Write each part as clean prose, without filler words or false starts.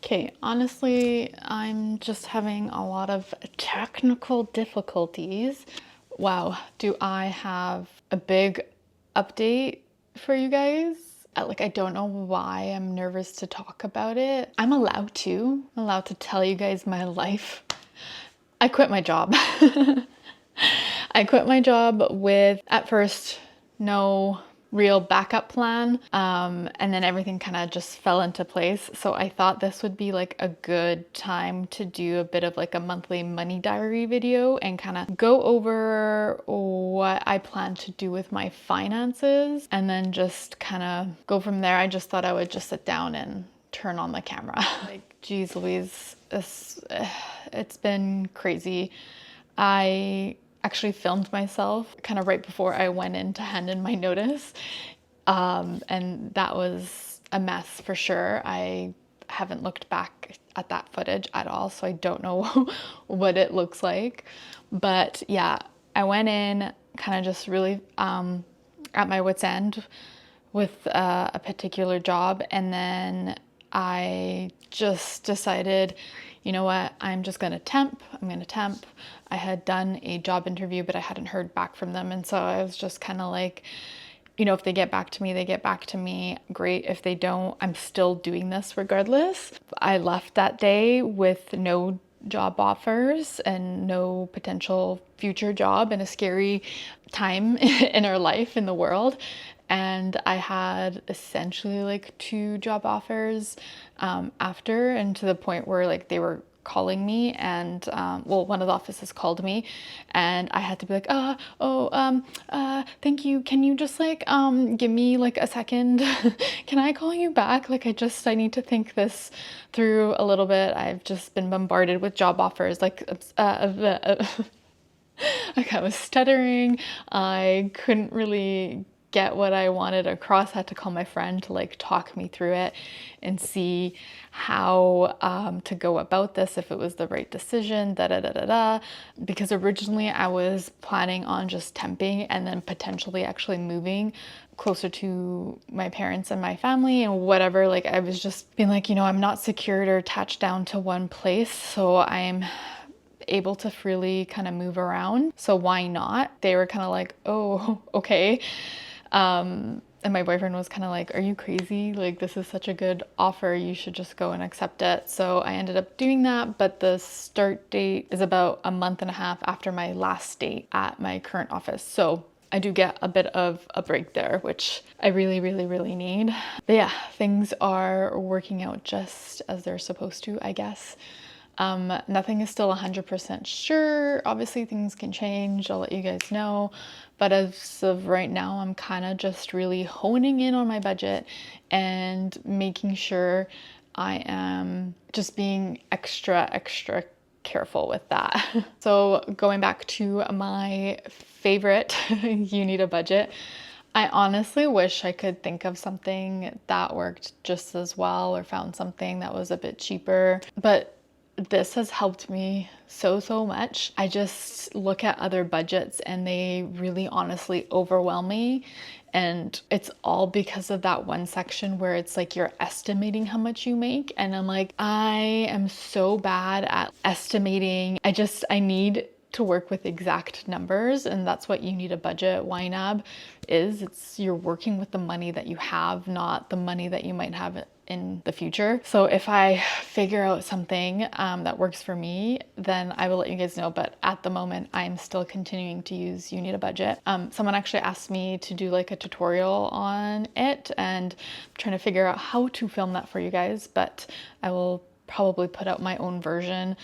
Okay, honestly, I'm just having a lot of technical difficulties. Wow, do I have a big update for you guys? I don't know why I'm nervous to talk about it. I'm allowed to. I'm allowed to tell you guys my life. I quit my job. I quit my job with, at first, no real backup plan. And then everything kind of just fell into place. So I thought this would be like a good time to do a bit of like a monthly money diary video and kind of go over what I plan to do with my finances and then just kind of go from there. I just thought I would just sit down and turn on the camera. Like, geez Louise, it's been crazy. I actually filmed myself kind of right before I went in to hand in my notice. And that was a mess for sure. I haven't looked back at that footage at all, so I don't know what it looks like. But yeah, I went in kind of just really at my wit's end with a particular job, and then I just decided, you know what, I'm just gonna temp. I'm gonna temp. I had done a job interview, but I hadn't heard back from them. And so I was just kind of like, you know, if they get back to me, they get back to me. Great. If they don't, I'm still doing this regardless. I left that day with no job offers and no potential future job, and a scary time in our life in the world. And I had essentially like 2 job offers after, and to the point where like they were calling me, and well, one of the offices called me, and I had to be like, thank you, can you just like give me like a second? Can I call you back? Like I need to think this through a little bit. I've just been bombarded with job offers, like like I was stuttering. I couldn't really get what I wanted across. I had to call my friend to like talk me through it and see how to go about this, if it was the right decision, because originally I was planning on just temping and then potentially actually moving closer to my parents and my family and whatever. Like I was just being like, you know, I'm not secured or attached down to one place, so I'm able to freely kind of move around. So why not? They were kind of like, oh, okay. And my boyfriend was kind of like, are you crazy? Like, this is such a good offer. You should just go and accept it. So I ended up doing that. But the start date is about a month and a half after my last date at my current office. So I do get a bit of a break there, which I really, really, really need. But yeah, things are working out just as they're supposed to, I guess. Nothing is still 100% sure. Obviously things can change. I'll let you guys know. But as of right now, I'm kind of just really honing in on my budget and making sure I am just being extra careful with that. So going back to my favorite, you need a budget. I honestly wish I could think of something that worked just as well, or found something that was a bit cheaper, but this has helped me so much. I just look at other budgets and they really honestly overwhelm me. And it's all because of that one section where it's like you're estimating how much you make. And I'm like, I am so bad at estimating. I need to work with exact numbers, and that's what you need a budget YNAB is. It's you're working with the money that you have, not the money that you might have in the future. So if I figure out something that works for me, then I will let you guys know. But at the moment, I'm still continuing to use You Need a Budget. Someone actually asked me to do like a tutorial on it, and I'm trying to figure out how to film that for you guys, but I will probably put out my own version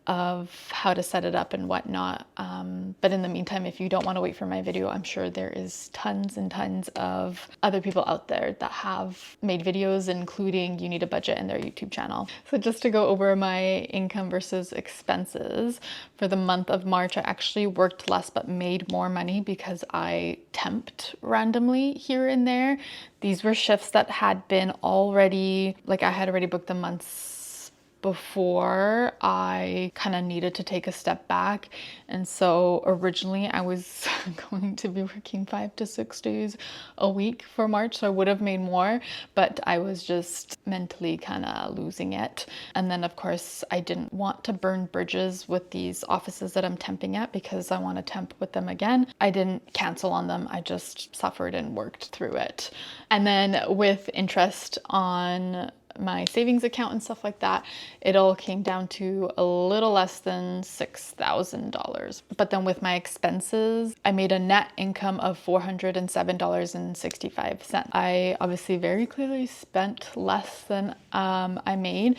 of how to set it up and whatnot. But in the meantime, if you don't want to wait for my video, I'm sure there is tons and tons of other people out there that have made videos, including You Need a Budget in their YouTube channel. So just to go over my income versus expenses, for the month of March, I actually worked less but made more money because I temped randomly here and there. These were shifts that had been already, like I had already booked the months before I kind of needed to take a step back. And so originally I was going to be working 5 to 6 days a week for March, so I would have made more, but I was just mentally kind of losing it. And then of course I didn't want to burn bridges with these offices that I'm temping at because I want to temp with them again. I didn't cancel on them, I just suffered and worked through it. And then with interest on my savings account and stuff like that, it all came down to a little less than $6,000. But then with my expenses, I made a net income of $407.65. I obviously very clearly spent less than I made,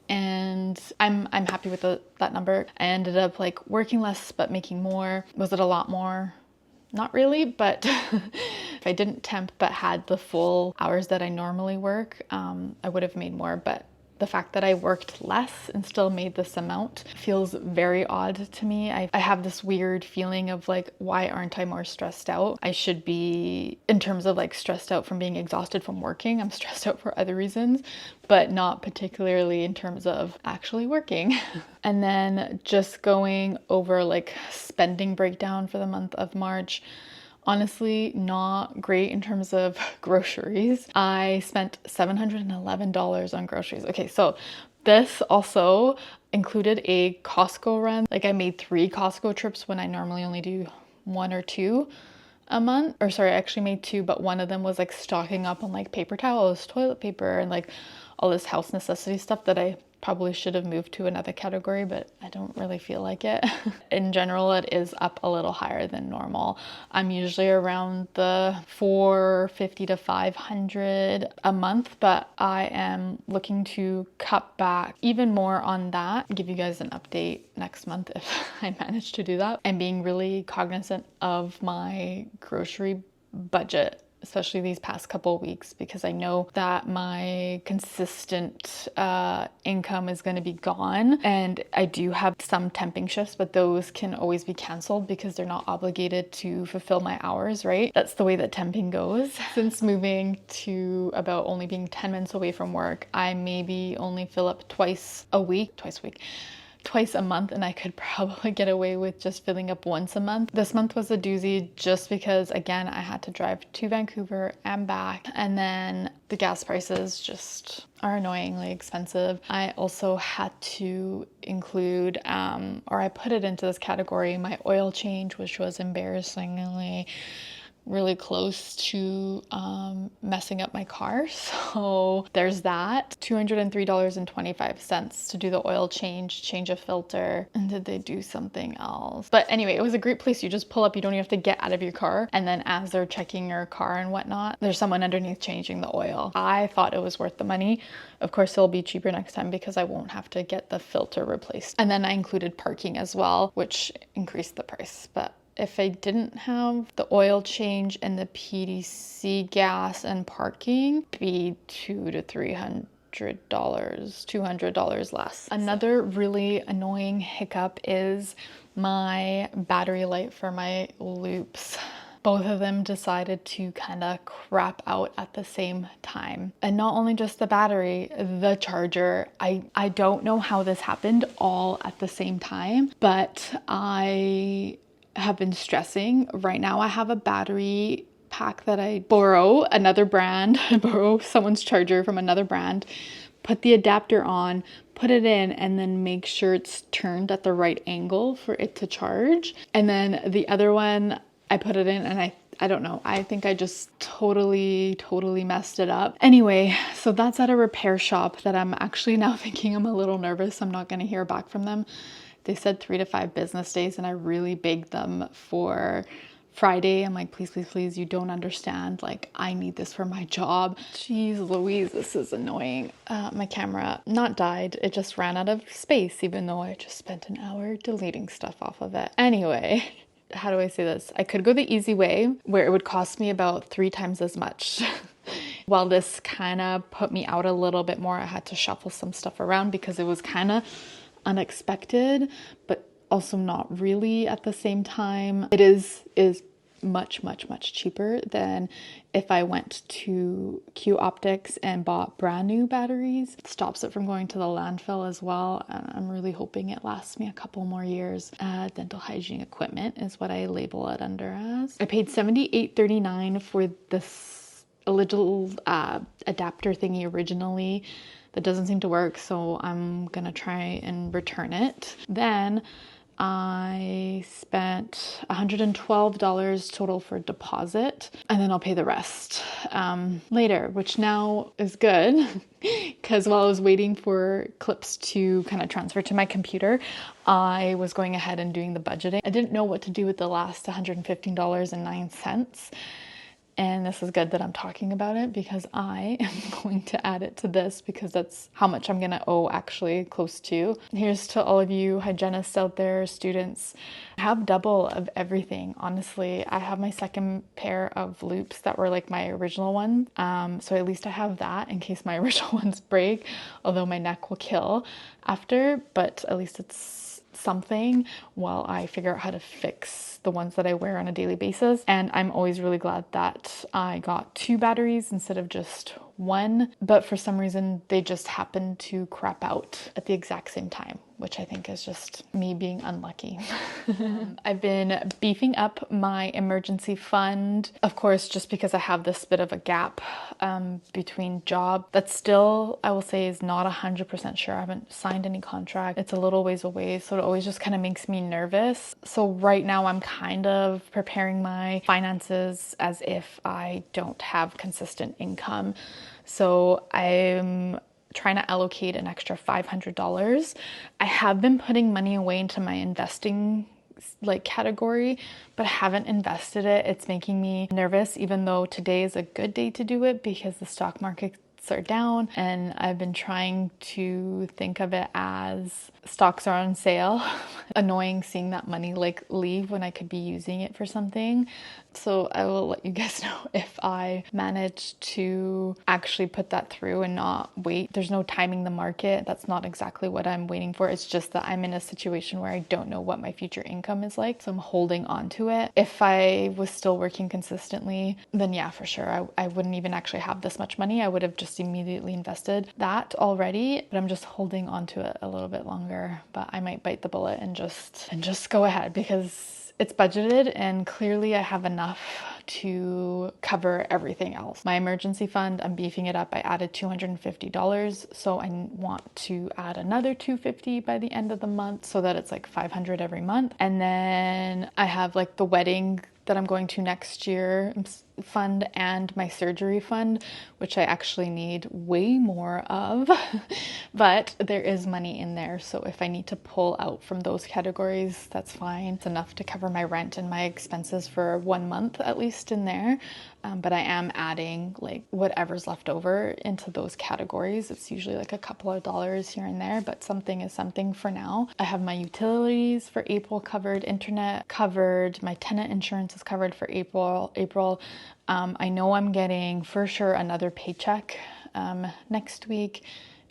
and I'm happy with that number. I ended up like working less but making more. Was it a lot more? Not really, but if I didn't temp but had the full hours that I normally work, I would have made more. But the fact that I worked less and still made this amount feels very odd to me. I have this weird feeling of like, why aren't I more stressed out? I should be, in terms of like stressed out from being exhausted from working. I'm stressed out for other reasons, but not particularly in terms of actually working. And then just going over like spending breakdown for the month of March. Honestly, not great in terms of groceries. I spent $711 on groceries. Okay, so this also included a Costco run. Like I made 3 Costco trips when I normally only do 1 or 2 a month. Or sorry, I actually made 2, but one of them was like stocking up on like paper towels, toilet paper, and like all this house necessity stuff that I probably should have moved to another category, but I don't really feel like it. In general, it is up a little higher than normal. I'm usually around the $450 to $500 a month, but I am looking to cut back even more on that. Give you guys an update next month if I manage to do that. I'm being really cognizant of my grocery budget, especially these past couple of weeks, because I know that my consistent income is going to be gone. And I do have some temping shifts, but those can always be canceled because they're not obligated to fulfill my hours, right? That's the way that temping goes. Since moving to about only being 10 minutes away from work, I maybe only fill up twice a month, and I could probably get away with just filling up once a month. This month was a doozy just because, again, I had to drive to Vancouver and back, and then the gas prices just are annoyingly expensive. I also had to include, or I put it into this category, my oil change, which was embarrassingly really close to messing up my car. So there's that. $203.25 to do the oil change a filter. And did they do something else? But anyway, it was a great place. You just pull up, you don't even have to get out of your car. And then as they're checking your car and whatnot, there's someone underneath changing the oil. I thought it was worth the money. Of course, it'll be cheaper next time because I won't have to get the filter replaced. And then I included parking as well, which increased the price. But if I didn't have the oil change and the PDC gas and parking, it'd be $200 to $200 less. Another really annoying hiccup is my battery light for my loops. Both of them decided to kind of crap out at the same time. And not only just the battery, the charger. I don't know how this happened all at the same time, but I have been stressing. Right now I have a battery pack that I borrow another brand, borrow someone's charger from another brand, put the adapter on, put it in, and then make sure it's turned at the right angle for it to charge. And then the other one, I put it in and I don't know. I think I just totally messed it up. Anyway, so that's at a repair shop that I'm actually now thinking I'm a little nervous. I'm not going to hear back from them. They said 3 to 5 business days, and I really begged them for Friday. I'm like, please, you don't understand. Like, I need this for my job. Jeez Louise, this is annoying. My camera not died. It just ran out of space, even though I just spent an hour deleting stuff off of it. Anyway, how do I say this? I could go the easy way, where it would cost me about 3 times as much. While this kind of put me out a little bit more, I had to shuffle some stuff around because it was kind of unexpected, but also not really at the same time. It is much, much, much cheaper than if I went to Q Optics and bought brand new batteries. It stops it from going to the landfill as well. And I'm really hoping it lasts me a couple more years. Dental hygiene equipment is what I label it under as. I paid $78.39 for this little adapter thingy originally. That doesn't seem to work, so I'm gonna try and return it. Then I spent $112 total for deposit, and then I'll pay the rest later, which now is good because while I was waiting for clips to kind of transfer to my computer, I was going ahead and doing the budgeting. I didn't know what to do with the last $115.09. And this is good that I'm talking about it because I am going to add it to this because that's how much I'm going to owe actually close to. Here's to all of you hygienists out there, students. I have double of everything. Honestly, I have my second pair of loops that were like my original one. So at least I have that in case my original ones break, although my neck will kill after, but at least it's something while I figure out how to fix the ones that I wear on a daily basis. And I'm always really glad that I got 2 batteries instead of just 1, but for some reason they just happened to crap out at the exact same time, which I think is just me being unlucky. I've been beefing up my emergency fund, of course, just because I have this bit of a gap between job that still, I will say, is not 100% sure. I haven't signed any contract. It's a little ways away, so it always just kind of makes me nervous. So right now I'm kind of preparing my finances as if I don't have consistent income. So I'm trying to allocate an extra $500. I have been putting money away into my investing category, but I haven't invested it. It's making me nervous, even though today is a good day to do it because the stock markets are down, and I've been trying to think of it as stocks are on sale. Annoying seeing that money leave when I could be using it for something. So I will let you guys know if I manage to actually put that through and not wait. There's no timing the market. That's not exactly what I'm waiting for. It's just that I'm in a situation where I don't know what my future income is like. So I'm holding on to it. If I was still working consistently, then yeah, for sure. I wouldn't even actually have this much money. I would have just immediately invested that already, but I'm just holding on to it a little bit longer. But I might bite the bullet and just go ahead because it's budgeted and clearly I have enough to cover everything else. My emergency fund, I'm beefing it up. I added $250, so I want to add another $250 by the end of the month so that it's like $500 every month. And then I have like the wedding that I'm going to next year fund and my surgery fund, which I actually need way more of, but there is money in there. So if I need to pull out from those categories, that's fine. It's enough to cover my rent and my expenses for 1 month at least in there. But I am adding like whatever's left over into those categories. It's usually like a couple of dollars here and there, but something is something for now. I have my utilities for April covered, internet covered, my tenant insurance is covered for April. I know I'm getting for sure another paycheck next week,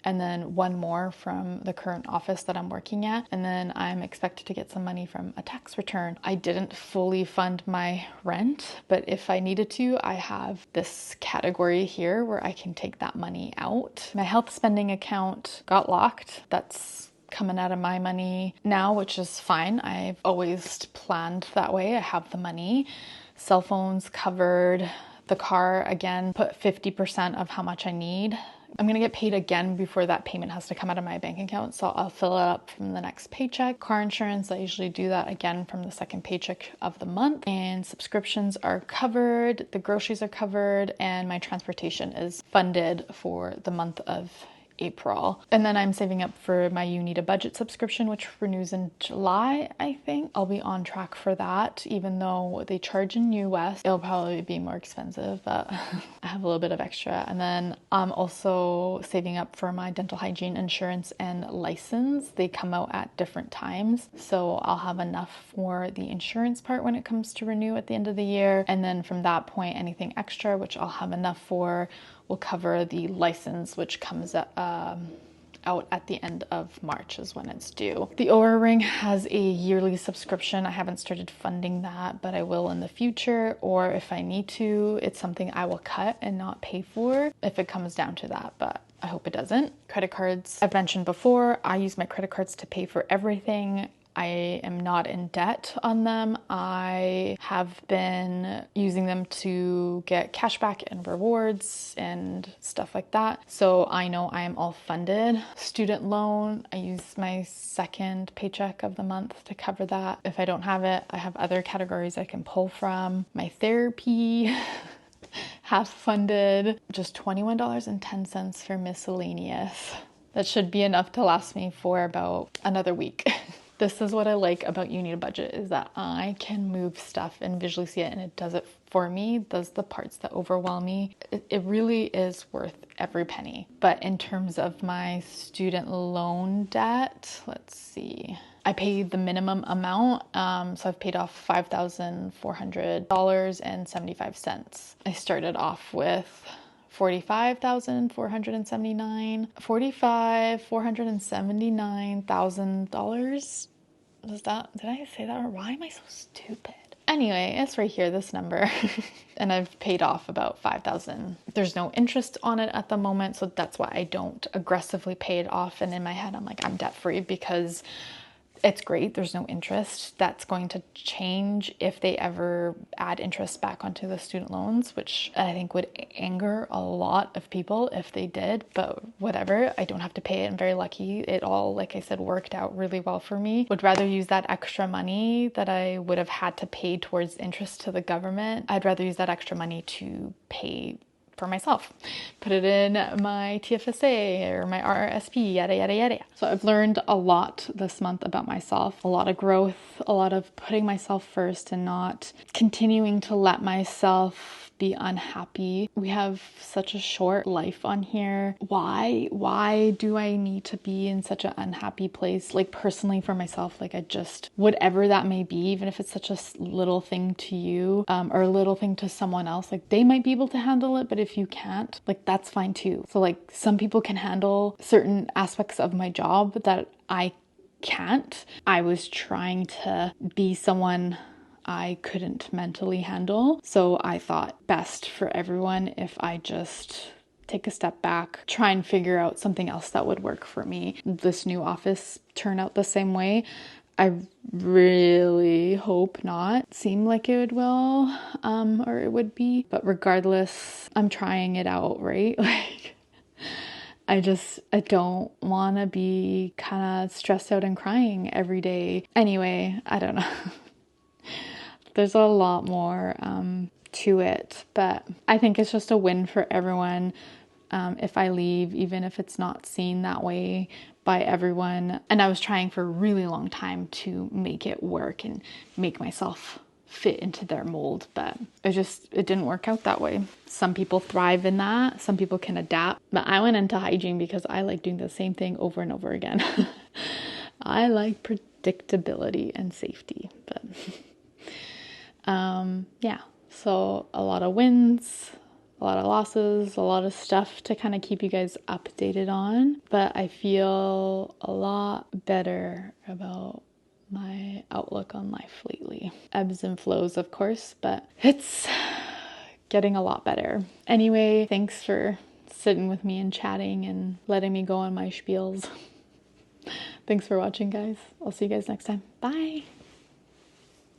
and then one more from the current office that I'm working at. And then I'm expected to get some money from a tax return. I didn't fully fund my rent, but if I needed to, I have this category here where I can take that money out. My health spending account got locked. That's coming out of my money now, which is fine. I've always planned that way. I have the money. Cell phones covered. The car, again, put 50% of how much I need. I'm gonna get paid again before that payment has to come out of my bank account, so I'll fill it up from the next paycheck. Car insurance, I usually do that again from the second paycheck of the month. And subscriptions are covered, the groceries are covered, and my transportation is funded for the month of April. And then I'm saving up for my You Need a Budget subscription, which renews in July, I think. I'll be on track for that, even though they charge in US. It'll probably be more expensive, but I have a little bit of extra. And then I'm also saving up for my dental hygiene insurance and license. They come out at different times, so I'll have enough for the insurance part when it comes to renew at the end of the year. And then from that point, anything extra, which I'll have enough for, will cover the license, which comes out at the end of March is when it's due. The Oura Ring has a yearly subscription. I haven't started funding that, but I will in the future, or if I need to, it's something I will cut and not pay for if it comes down to that, but I hope it doesn't. Credit cards, I've mentioned before, I use my credit cards to pay for everything. I am not in debt on them. I have been using them to get cashback and rewards and stuff like that. So I know I am all funded. Student loan, I use my second paycheck of the month to cover that. If I don't have it, I have other categories I can pull from. My therapy, half funded, just $21.10 for miscellaneous. That should be enough to last me for about another week. This is what I like about You Need a Budget, is that I can move stuff and visually see it, and it does it for me, does the parts that overwhelm me. It really is worth every penny. But in terms of my student loan debt, let's see. I paid the minimum amount, so I've paid off $5,400.75. I started off with $479,000. Did I say that, or why am I so stupid? Anyway, it's right here, this number. And I've paid off about $5,000. There's no interest on it at the moment, so that's why I don't aggressively pay it off. And in my head, I'm like, I'm debt free because it's great. There's no interest. That's going to change if they ever add interest back onto the student loans, which I think would anger a lot of people if they did, but whatever. I don't have to pay it. I'm very lucky. It all, like I said, worked out really well for me. Would rather use that extra money that I would have had to pay towards interest to the government. I'd rather use that extra money to pay for myself, put it in my TFSA or my RRSP, yada, yada, yada. So I've learned a lot this month about myself, a lot of growth, a lot of putting myself first and not continuing to let myself be unhappy. We have such a short life on here. Why do I need to be in such an unhappy place? Like personally for myself, like I just, whatever that may be, even if it's such a little thing to you, or a little thing to someone else, like they might be able to handle it, but if you can't, like that's fine too. So like some people can handle certain aspects of my job that I can't. I was trying to be someone I couldn't mentally handle. So I thought best for everyone if I just take a step back, try and figure out something else that would work for me. This new office turned out the same way. I really hope not. Seem like it will, or it would be. But regardless, I'm trying it out, right? Like, I don't want to be kind of stressed out and crying every day. Anyway, I don't know. There's a lot more to it, but I think it's just a win for everyone if I leave, even if it's not seen that way by everyone. And I was trying for a really long time to make it work and make myself fit into their mold, but it didn't work out that way. Some people thrive in that, some people can adapt, but I went into hygiene because I like doing the same thing over and over again. I like predictability and safety, but yeah, so a lot of wins, a lot of losses, a lot of stuff to kind of keep you guys updated on, but I feel a lot better about my outlook on life lately. Ebbs and flows, of course, but it's getting a lot better. Anyway, thanks for sitting with me and chatting and letting me go on my spiels. Thanks for watching, guys. I'll see you guys next time. Bye.